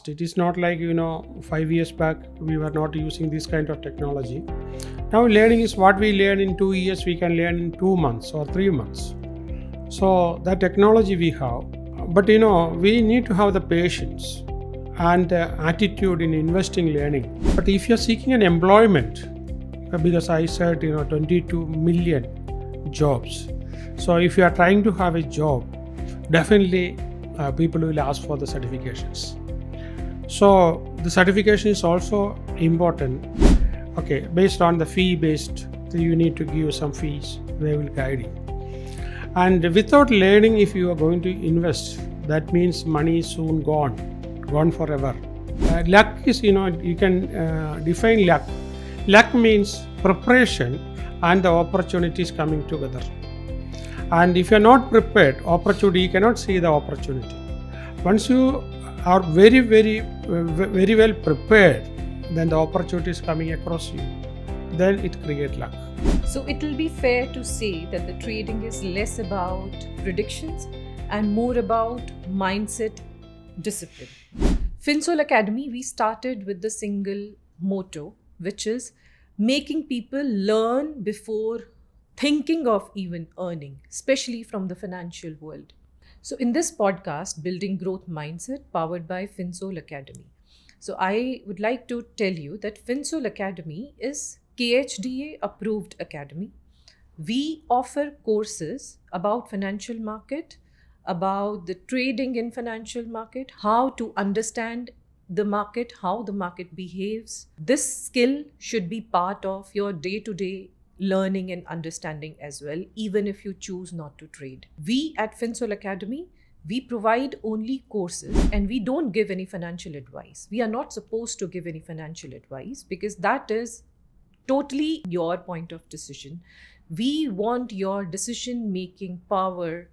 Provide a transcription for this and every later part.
It is not like 5 years back we were not using this kind of technology. Now learning is what we learn in 2 years we can learn in 2 months or 3 months. So that technology we have, but we need to have the patience and attitude in investing learning. But if you're seeking an employment, because I said 22 million jobs. So if you are trying to have a job, definitely people will ask for the certifications. So the certification is also important. Okay, based on the fee based, you need to give some fees, they will guide you. And without learning, if you are going to invest, that means money is soon gone forever. Luck is, you can define luck. Luck means preparation and the opportunities coming together. And if you are not prepared, opportunity, you cannot see the opportunity. Once you are very well prepared, then the opportunity is coming across you. Then it creates luck. So it will be fair to say that the trading is less about predictions and more about mindset discipline. Finsol Academy, we started with the single motto, which is making people learn before thinking of even earning, especially from the financial world. So in this podcast, Building Growth Mindset, powered by Finsol Academy. So I would like to tell you that Finsol Academy is KHDA approved academy. We offer courses about financial market, about the trading in financial market, how to understand the market, how the market behaves. This skill should be part of your day-to-day learning and understanding as well, even if you choose not to trade. We at Finsol Academy, we provide only courses and we don't give any financial advice. We are not supposed to give any financial advice because that is totally your point of decision. We want your decision-making power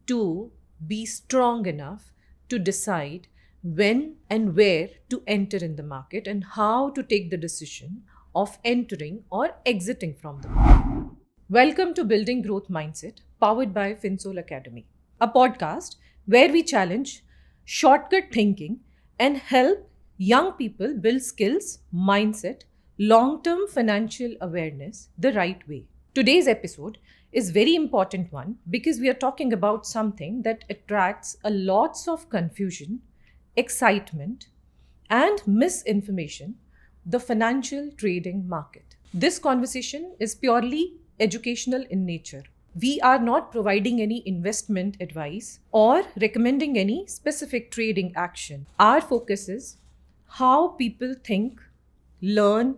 to be strong enough to decide when and where to enter in the market and how to take the decision of entering or exiting from the market. Welcome to Building Growth Mindset, powered by Finsol Academy, a podcast where we challenge shortcut thinking and help young people build skills, mindset, long-term financial awareness the right way. Today's episode is very important one because we are talking about something that attracts a lots of confusion, excitement, and misinformation, the financial trading market. This conversation is purely educational in nature. We are not providing any investment advice or recommending any specific trading action. Our focus is how people think, learn,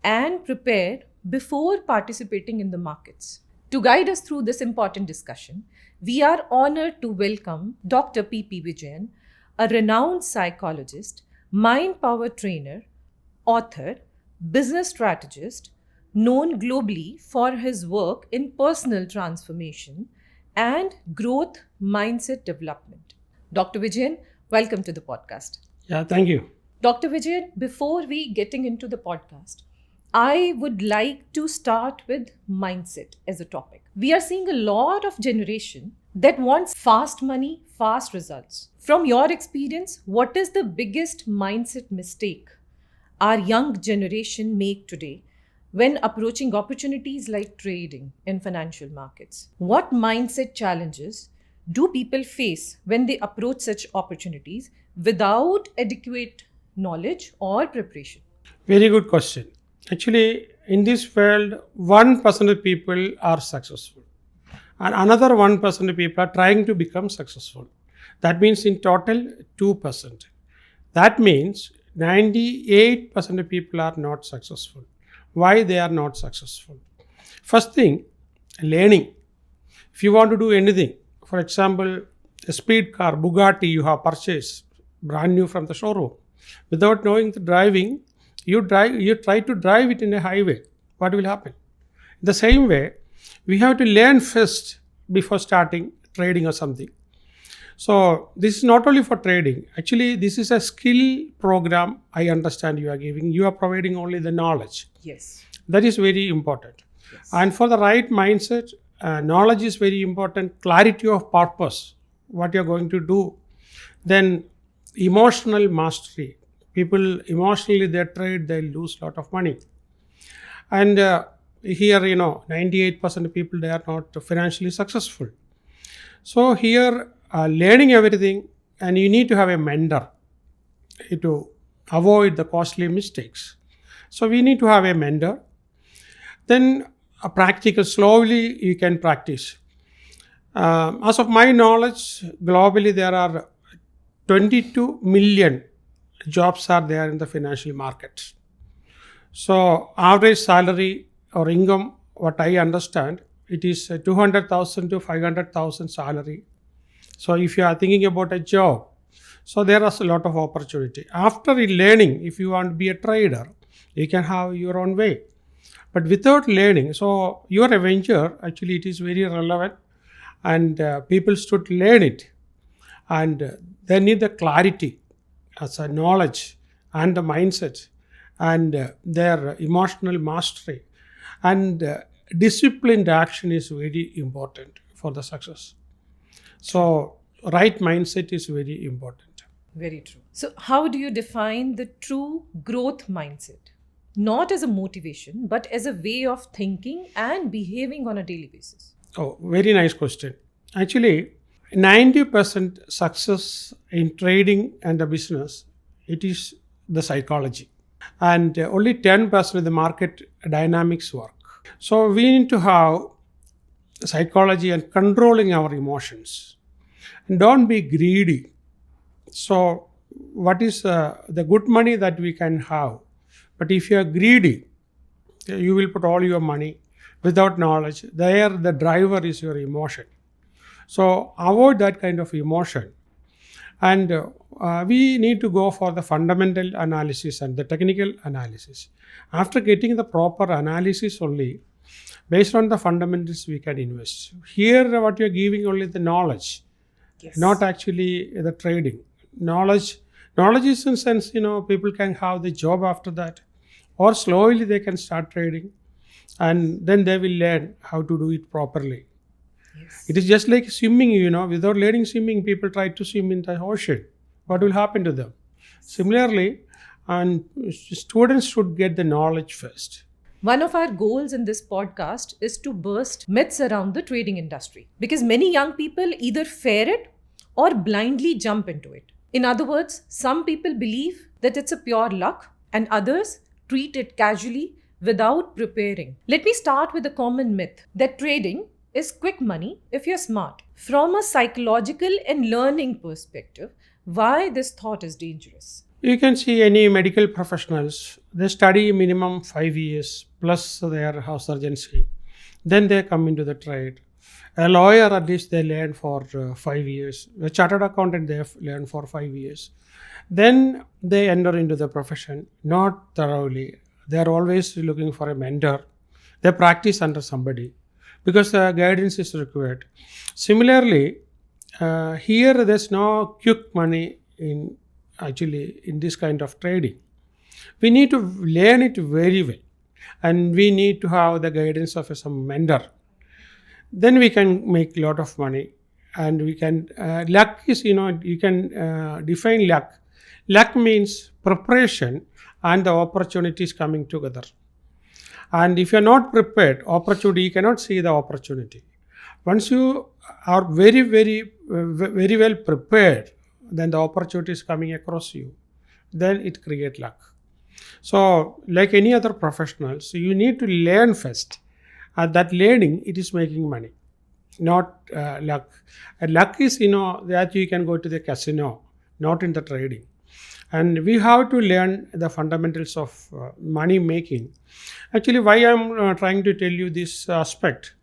and prepare before participating in the markets. To guide us through this important discussion, we are honored to welcome Dr. P.P. Vijayan, a renowned psychologist, mind power trainer, author, business strategist, known globally for his work in personal transformation and growth mindset development. Dr. Vijayan, welcome to the podcast. Yeah, thank you. Dr. Vijayan, before we getting into the podcast, I would like to start with mindset as a topic. We are seeing a lot of generation that wants fast money, fast results. From your experience, what is the biggest mindset mistake our young generation make today when approaching opportunities like trading in financial markets? What mindset challenges do people face when they approach such opportunities without adequate knowledge or preparation? Very good question. Actually, in this world, 1% of people are successful and another 1% of people are trying to become successful. That means in total 2%. That means 98% of people are not successful. Why they are not successful? First thing, learning. If you want to do anything, for example, a speed car, Bugatti you have purchased, brand new from the showroom. Without knowing the driving, you try to drive it in a highway. What will happen? The same way, we have to learn first before starting trading or something. So this is not only for trading. Actually, this is a skill program. I understand you are giving. You are providing only the knowledge. Yes. That is very important. Yes. And for the right mindset, knowledge is very important. Clarity of purpose, what you are going to do. Then emotional mastery. People emotionally they trade, they lose a lot of money. And here, 98% of people they are not financially successful. So here, learning everything, and you need to have a mentor to avoid the costly mistakes. So we need to have a mentor. Then a practical, slowly you can practice. As of my knowledge, globally there are 22 million jobs are there in the financial markets. So average salary or income, what I understand, it is 200,000 to 500,000 salary. So if you are thinking about a job, so there is a lot of opportunity. After learning, if you want to be a trader, you can have your own way. But without learning, so your venture, actually it is very relevant, and people should learn it. And they need the clarity as a knowledge and the mindset and their emotional mastery. And disciplined action is very important for the success. So right mindset is very important. Very true. So, how do you define the true growth mindset? Not as a motivation, but as a way of thinking and behaving on a daily basis. Oh, very nice question. Actually, 90% success in trading and the business, it is the psychology. And only 10% of the market dynamics work. So we need to have psychology and controlling our emotions. And don't be greedy. So what is the good money that we can have? But if you are greedy, you will put all your money without knowledge. There the driver is your emotion. So avoid that kind of emotion. And we need to go for the fundamental analysis and the technical analysis. After getting the proper analysis only, based on the fundamentals, we can invest. Here, what you are giving only the knowledge, Yes. not actually the trading. Knowledge is in sense, people can have the job after that, or slowly they can start trading, and then they will learn how to do it properly. Yes. It is just like swimming, without learning swimming, people try to swim in the ocean. What will happen to them? Similarly, and students should get the knowledge first. One of our goals in this podcast is to burst myths around the trading industry because many young people either fear it or blindly jump into it. In other words, some people believe that it's a pure luck and others treat it casually without preparing. Let me start with a common myth that trading is quick money if you're smart. From a psychological and learning perspective, why this thought is dangerous? You can see any medical professionals, they study minimum 5 years plus their house surgery. Then they come into the trade. A lawyer, at least they learn for 5 years. A chartered accountant, they have learned for 5 years. Then they enter into the profession, not thoroughly. They are always looking for a mentor. They practice under somebody because guidance is required. Similarly, here there's no quick money in this kind of trading. We need to learn it very well, and we need to have the guidance of some mentor. Then we can make a lot of money, and we can luck is you can define luck. Luck means preparation and the opportunities coming together. And if you're not prepared, opportunity, you cannot see the opportunity. Once you are very, very, very well prepared, then the opportunity is coming across you. Then it creates luck. So, like any other professionals, you need to learn first. And that learning, it is making money, not luck. And luck is, that you can go to the casino, not in the trading. And we have to learn the fundamentals of money making. Actually, why I'm trying to tell you this aspect.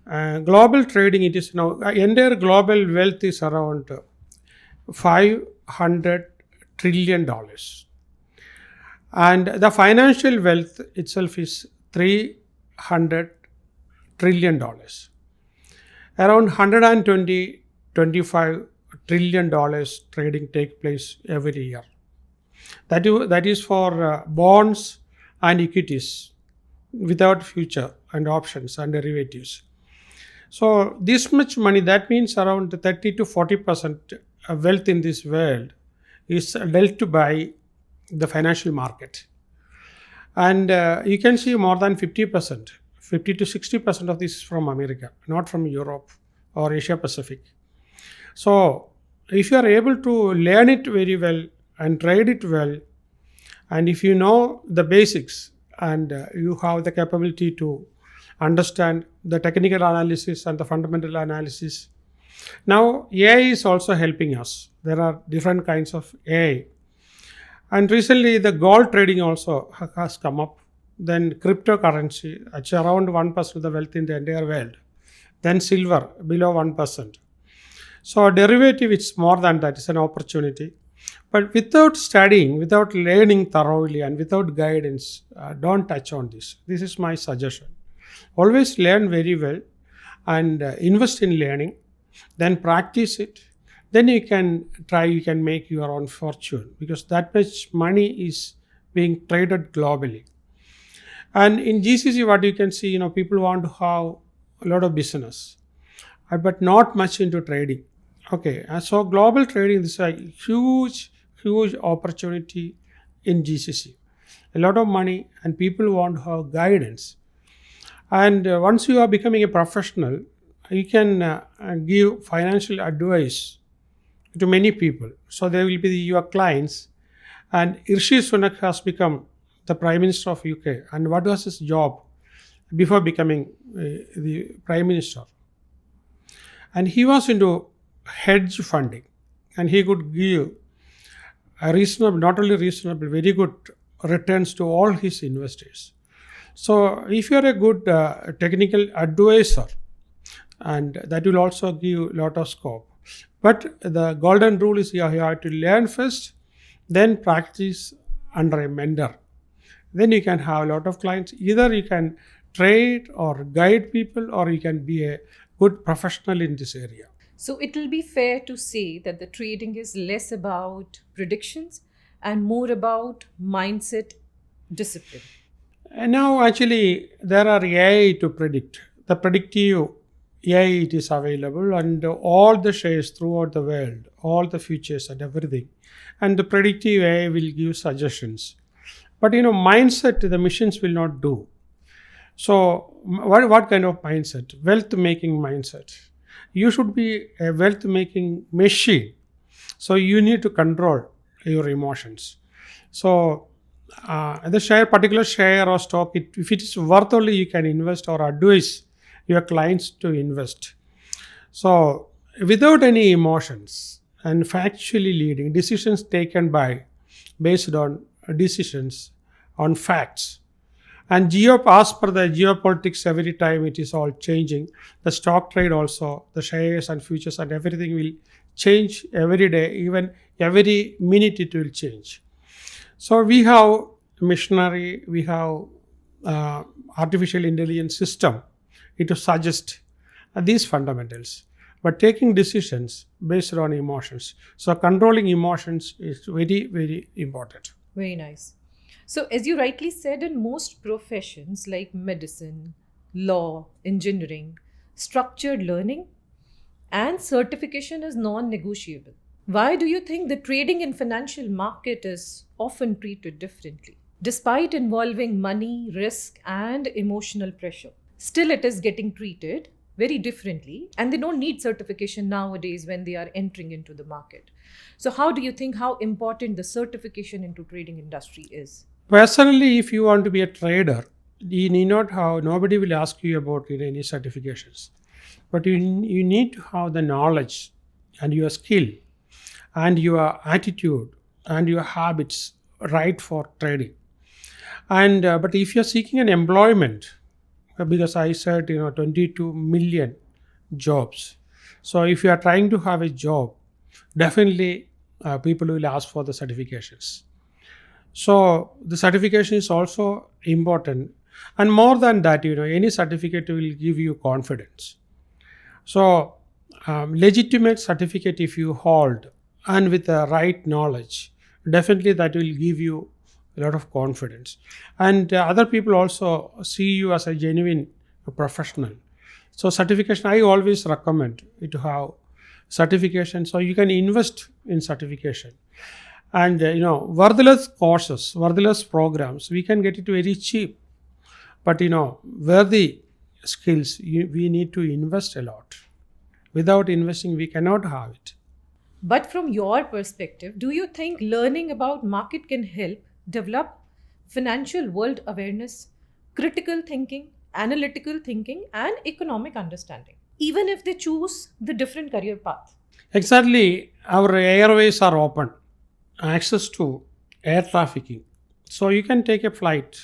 Global trading, it is entire global wealth is around $500 trillion. And the financial wealth itself is $300 trillion. Around 125 trillion dollars trading take place every year. That is for bonds and equities without future and options and derivatives. So this much money, that means around 30 to 40% wealth in this world is dealt by the financial market. And you can see more than 50%, 50 to 60% of this is from America, not from Europe or Asia Pacific. So if you are able to learn it very well and trade it well, and if you know the basics and you have the capability to understand the technical analysis and the fundamental analysis. Now AI is also helping us. There are different kinds of AI. And recently the gold trading also has come up. Then cryptocurrency, it's around 1% of the wealth in the entire world. Then silver, below 1%. So derivative, it's more than that, it's an opportunity. But without studying, without learning thoroughly and without guidance, don't touch on this. This is my suggestion. Always learn very well and invest in learning, then practice it. Then you can make your own fortune, because that much money is being traded globally. And in GCC, what you can see, people want to have a lot of business, but not much into trading. Okay, so global trading is a huge opportunity in GCC. A lot of money, and people want to have guidance. And once you are becoming a professional, you can give financial advice to many people. So they will be your clients. And Rishi Sunak has become the Prime Minister of UK. And what was his job before becoming the Prime Minister? And he was into hedge funding. And he could give a reasonable, not only reasonable, very good returns to all his investors. So if you are a good technical advisor, and that will also give a lot of scope. But the golden rule is you have to learn first, then practice under a mentor. Then you can have a lot of clients. Either you can trade or guide people, or you can be a good professional in this area. So it will be fair to say that the trading is less about predictions and more about mindset, discipline. And now actually there are AI to predict. The predictive AI, it is available, and all the shares throughout the world, all the futures and everything. And the predictive AI will give suggestions. But mindset, the machines will not do. So what kind of mindset? Wealth making mindset. You should be a wealth making machine. So you need to control your emotions. So the particular share or stock, if it is worth only, you can invest or advise your clients to invest. So without any emotions and factually leading, decisions taken based on decisions on facts. And as per the geopolitics, every time it is all changing. The stock trade also, the shares and futures and everything will change every day, even every minute it will change. So we have machinery, we have artificial intelligence system. It will suggest these fundamentals, but taking decisions based on emotions. So controlling emotions is very, very important. Very nice. So as you rightly said, in most professions like medicine, law, engineering, structured learning and certification is non-negotiable. Why do you think the trading in financial market is often treated differently? Despite involving money, risk and emotional pressure, still it is getting treated very differently, and they don't need certification nowadays when they are entering into the market. So how do you think how important the certification into trading industry is? Personally, if you want to be a trader, you need not have, nobody will ask you about any certifications. But you need to have the knowledge and your skill and your attitude and your habits right for trading. And but if you're seeking an employment, because I said 22 million jobs. So if you are trying to have a job, definitely people will ask for the certifications. So the certification is also important. And more than that, any certificate will give you confidence. So legitimate certificate if you hold and with the right knowledge, definitely that will give you a lot of confidence. And other people also see you as a genuine professional. So certification, I always recommend you to have certification. So you can invest in certification. And worthless courses, worthless programs, we can get it very cheap. But worthy skills, we need to invest a lot. Without investing, we cannot have it. But from your perspective, do you think learning about market can help develop financial world awareness, critical thinking, analytical thinking, and economic understanding, even if they choose the different career path? Exactly, our airways are open, access to air trafficking. So you can take a flight,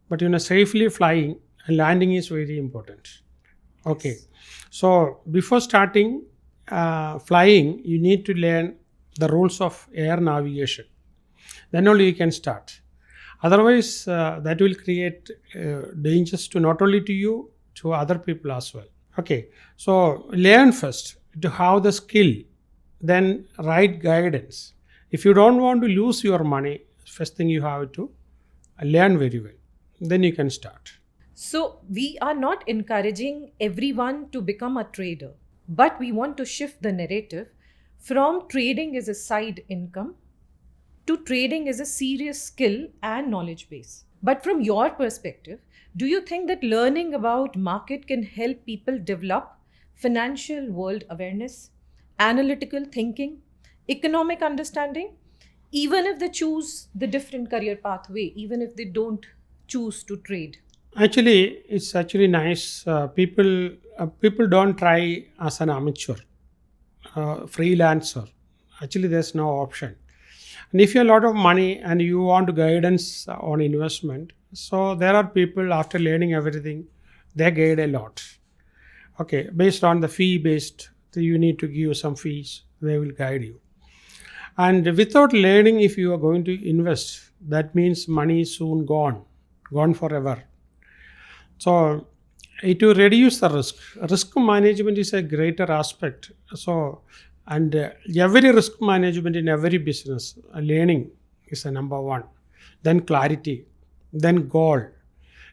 but safely flying and landing is very important. Okay, so before starting flying, you need to learn the rules of air navigation. Then only you can start. Otherwise, that will create dangers to not only to you, to other people as well. Okay, so learn first to have the skill, then right guidance. If you don't want to lose your money, first thing you have to learn very well. Then you can start. So, we are not encouraging everyone to become a trader, but we want to shift the narrative from trading as a side income to trading as a serious skill and knowledge base. But from your perspective, do you think that learning about market can help people develop financial world awareness, analytical thinking, economic understanding, even if they choose the different career pathway, even if they don't choose to trade? Actually, it's actually nice. People don't try as an amateur, freelancer. Actually, there's no option. And if you have a lot of money and you want guidance on investment, so there are people after learning everything, they guide a lot. Okay, based on the fee based, you need to give some fees. They will guide you. And without learning, if you are going to invest, that means money is soon gone forever. So it will reduce the risk. Risk management is a greater aspect. So, and every risk management in every business, learning is a number one. Then clarity, then goal.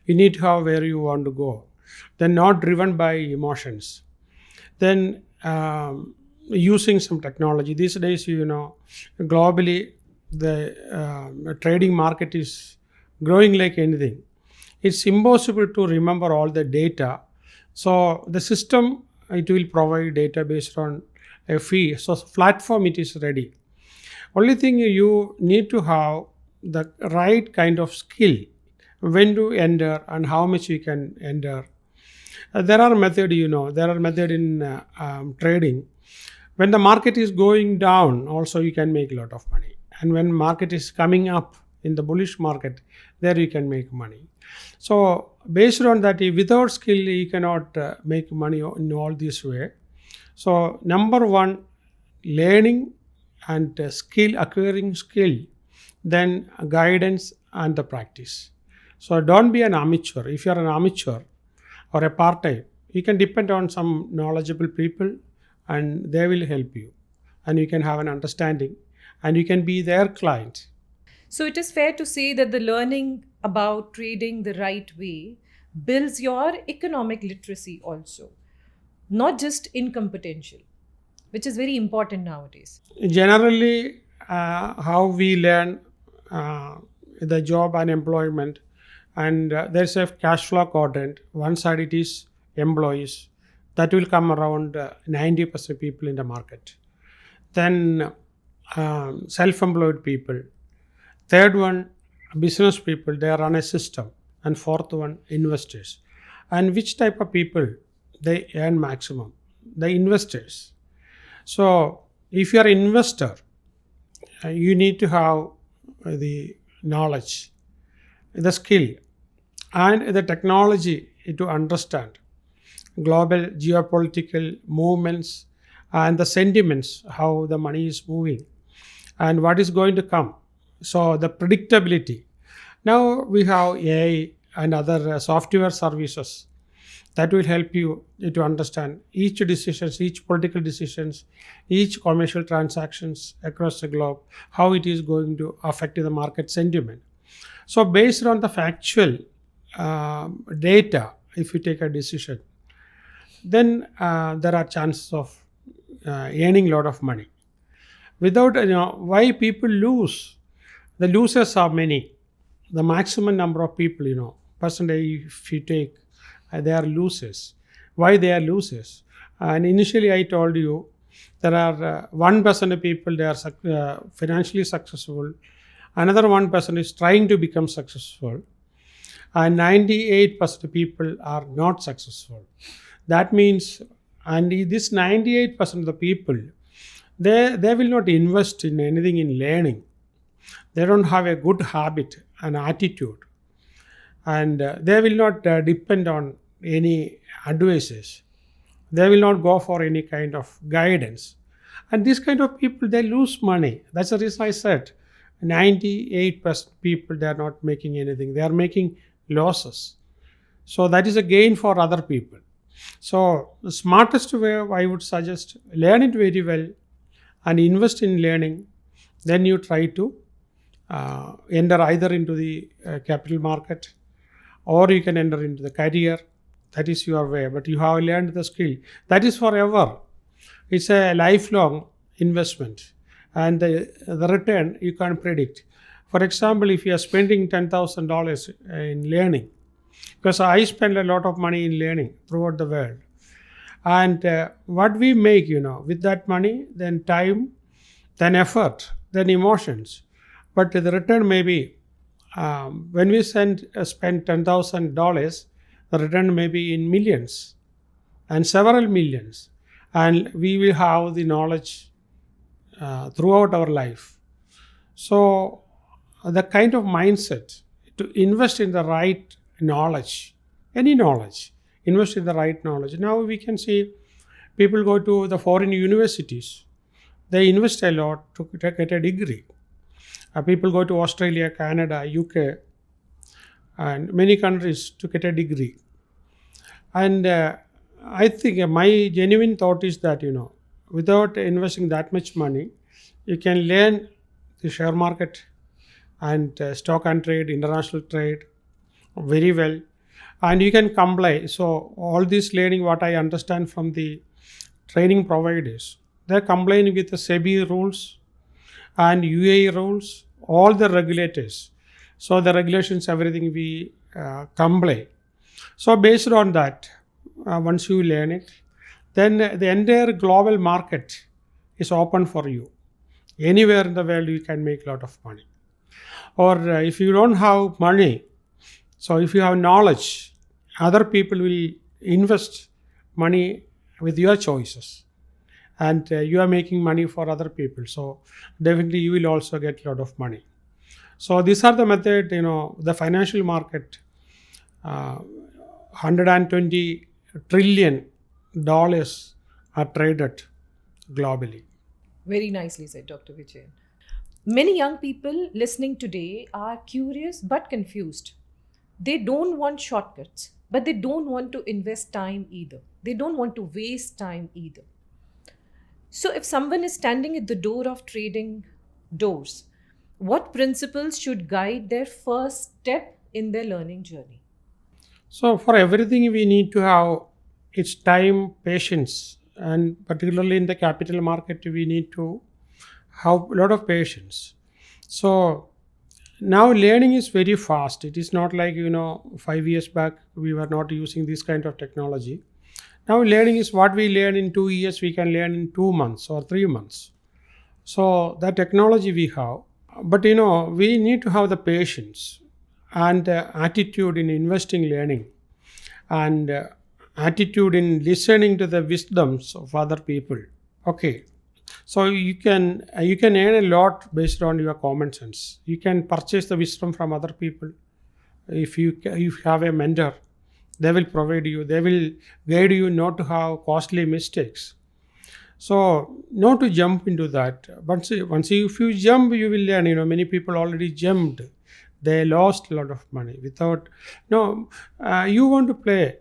You need to have where you want to go. Then not driven by emotions. Then using some technology. These days, globally, the trading market is growing like anything. It's impossible to remember all the data. So the system, it will provide data based on a fee. So platform, it is ready. Only thing you need to have the right kind of skill, when to enter and how much you can enter. There are method in trading. When the market is going down, also you can make a lot of money. And when market is coming up in the bullish market, there you can make money. So based on that, without skill, you cannot make money in all this way. So number one, learning and acquiring skill, then guidance and the practice. So don't be an amateur. If you are an amateur or a part-time, you can depend on some knowledgeable people and they will help you. And you can have an understanding and you can be their client. So it is fair to say that the learning about trading the right way builds your economic literacy also, not just income potential, which is very important nowadays. Generally, how we learn the job and employment, and there's a cash flow quadrant. One side it is employees, that will come around 90% people in the market. Then self-employed people. Third one, business people, they run a system. And fourth one, investors. And which type of people they earn maximum? The investors. So if you are an investor, you need to have the knowledge, the skill, and the technology to understand global geopolitical movements and the sentiments, how the money is moving and what is going to come. So the predictability. Now we have AI and other software services that will help you to understand each decisions, each political decisions, each commercial transactions across the globe, how it is going to affect the market sentiment. So based on the factual data, if you take a decision, then there are chances of earning a lot of money. Without, why people lose? The losers are many. The maximum number of people, percentage if you take, they are losers. Why they are losers? And initially I told you there are 1% of people, they are financially successful. Another 1% is trying to become successful. And 98% of people are not successful. That means, and this 98% of the people, they will not invest in anything in learning. They don't have a good habit and attitude, and they will not depend on any advices. They will not go for any kind of guidance, and this kind of people, they lose money. That's the reason I said 98% people, they are not making anything, they are making losses. So that is a gain for other people. So the smartest way I would suggest, learn it very well and invest in learning. Then you try to enter either into the capital market, or you can enter into the career. That is your way, but you have learned the skill. That is forever. It's a lifelong investment, and the return you can't predict. For example, if you are spending $10,000 in learning, because I spend a lot of money in learning throughout the world, and what we make, with that money, then time, then effort, then emotions, but the return may be, when we spend $10,000, the return may be in millions and several millions, and we will have the knowledge throughout our life. So the kind of mindset to invest in the right knowledge, any knowledge, invest in the right knowledge. Now we can see people go to the foreign universities, they invest a lot to get a degree. People go to Australia, Canada, UK, and many countries to get a degree. And I think my genuine thought is that, without investing that much money, you can learn the share market and stock and trade, international trade very well, and you can comply. So all this learning, what I understand from the training providers, they're complying with the SEBI rules and UAE rules, all the regulators. So the regulations, everything we comply. So based on that, once you learn it, then the entire global market is open for you. Anywhere in the world you can make a lot of money. Or if you don't have money, so if you have knowledge, other people will invest money with your choices, and you are making money for other people. So definitely you will also get a lot of money. So these are the method, the financial market, $120 trillion are traded globally. Very nicely said, Dr. Vijayan. Many young people listening today are curious but confused. They don't want shortcuts, but they don't want to invest time either. They don't want to waste time either. So if someone is standing at the door of trading doors, what principles should guide their first step in their learning journey? So for everything we need to have its time, patience, and particularly in the capital market we need to have a lot of patience. So now learning is very fast. It is not like 5 years back we were not using this kind of technology. Now learning is what we learn in 2 years, we can learn in 2 months or 3 months. So that technology we have, but we need to have the patience and attitude in investing learning, and attitude in listening to the wisdoms of other people. Okay, so you can earn a lot based on your common sense. You can purchase the wisdom from other people. If you have a mentor, they will provide you, they will guide you not to have costly mistakes. So not to jump into that. Once if you jump, you will learn. Many people already jumped. They lost a lot of money without. You want to play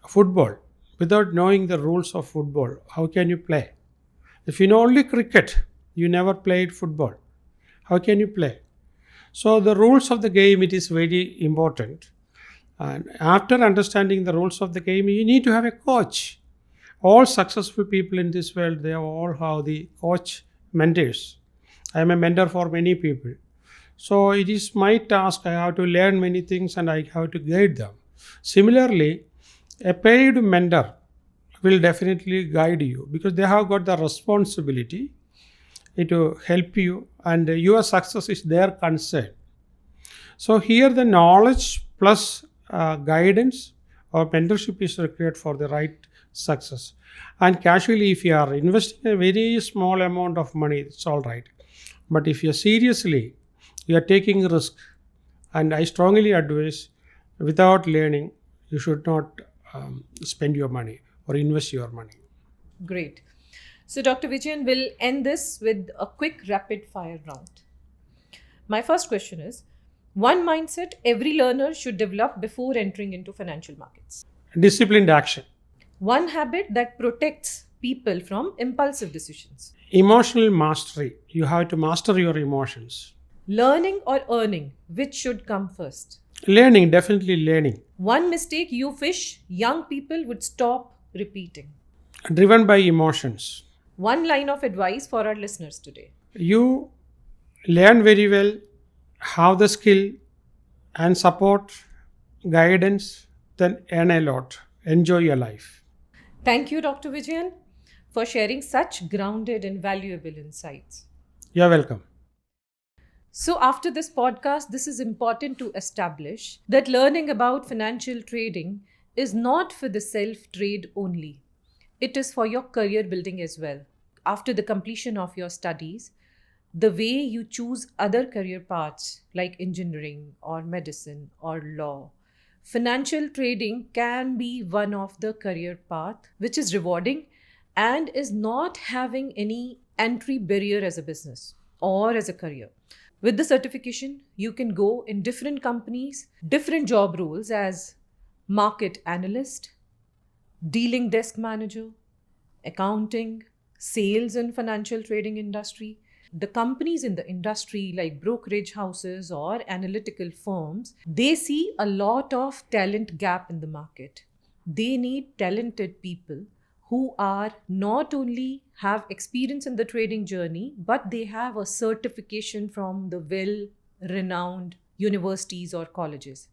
football without knowing the rules of football. How can you play? If you know only cricket, you never played football. How can you play? So the rules of the game, it is very important. And after understanding the rules of the game, you need to have a coach. All successful people in this world, they all have the coach mentors. I am a mentor for many people. So it is my task. I have to learn many things and I have to guide them. Similarly, a paid mentor will definitely guide you because they have got the responsibility to help you, and your success is their concern. So here the knowledge plus guidance or mentorship is required for the right success. And casually, if you are investing a very small amount of money, it's all right. But if you seriously, you are taking risk, and I strongly advise, without learning, you should not spend your money or invest your money. Great. So, Dr. Vijayan will end this with a quick rapid fire round. My first question is, one mindset every learner should develop before entering into financial markets. Disciplined action. One habit that protects people from impulsive decisions. Emotional mastery. You have to master your emotions. Learning or earning, which should come first? Learning, definitely learning. One mistake you wish young people would stop repeating. Driven by emotions. One line of advice for our listeners today. You learn very well, have the skill and support, guidance, then earn a lot. Enjoy your life. Thank you, Dr. Vijayan, for sharing such grounded and valuable insights. You're welcome. So, after this podcast, this is important to establish that learning about financial trading is not for the self-trade only. It is for your career building as well. After the completion of your studies, the way you choose other career paths like engineering or medicine or law, financial trading can be one of the career path which is rewarding and is not having any entry barrier as a business or as a career. With the certification, you can go in different companies, different job roles as market analyst, dealing desk manager, accounting, sales and financial trading industry. The companies in the industry like brokerage houses or analytical firms, they see a lot of talent gap in the market. They need talented people who are not only have experience in the trading journey, but they have a certification from the well-renowned universities or colleges,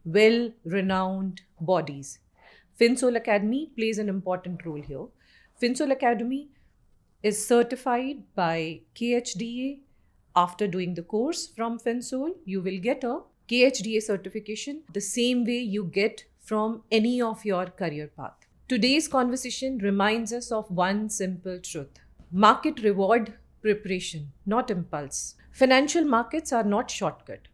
well-renowned bodies. Finsol Academy plays an important role here. Finsol Academy is certified by KHDA. After doing the course from Finsol, you will get a KHDA certification the same way you get from any of your career path. Today's conversation reminds us of one simple truth. Market reward preparation, not impulse. Financial markets are not shortcut.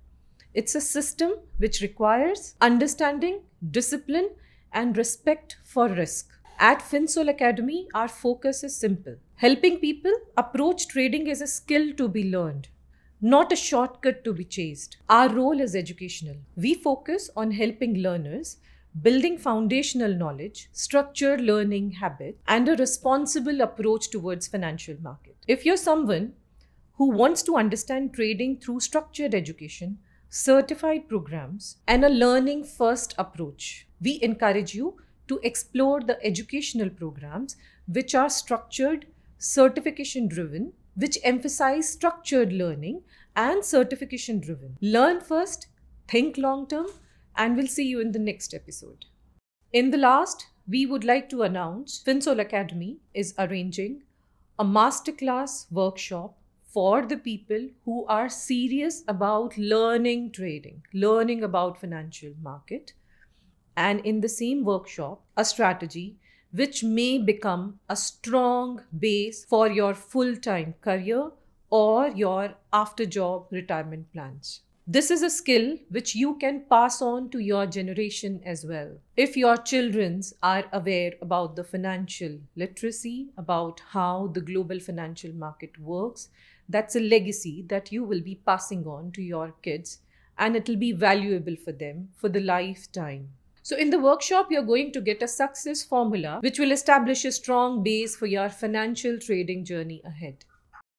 It's a system which requires understanding, discipline, and respect for risk. At Finsol Academy, our focus is simple. Helping people approach trading as a skill to be learned, not a shortcut to be chased. Our role is educational. We focus on helping learners building foundational knowledge, structured learning habits, and a responsible approach towards financial market. If you're someone who wants to understand trading through structured education, certified programs, and a learning first approach, we encourage you to explore the educational programs which are structured, certification driven, which emphasize structured learning and certification driven. Learn first, think long term, and we'll see you in the next episode. In the last, we would like to announce Finsol Academy is arranging a masterclass workshop for the people who are serious about learning trading, learning about financial market, and in the same workshop, a strategy which may become a strong base for your full-time career or your after-job retirement plans. This is a skill which you can pass on to your generation as well. If your children are aware about the financial literacy, about how the global financial market works, that's a legacy that you will be passing on to your kids, and it will be valuable for them for the lifetime. So in the workshop, you're going to get a success formula which will establish a strong base for your financial trading journey ahead.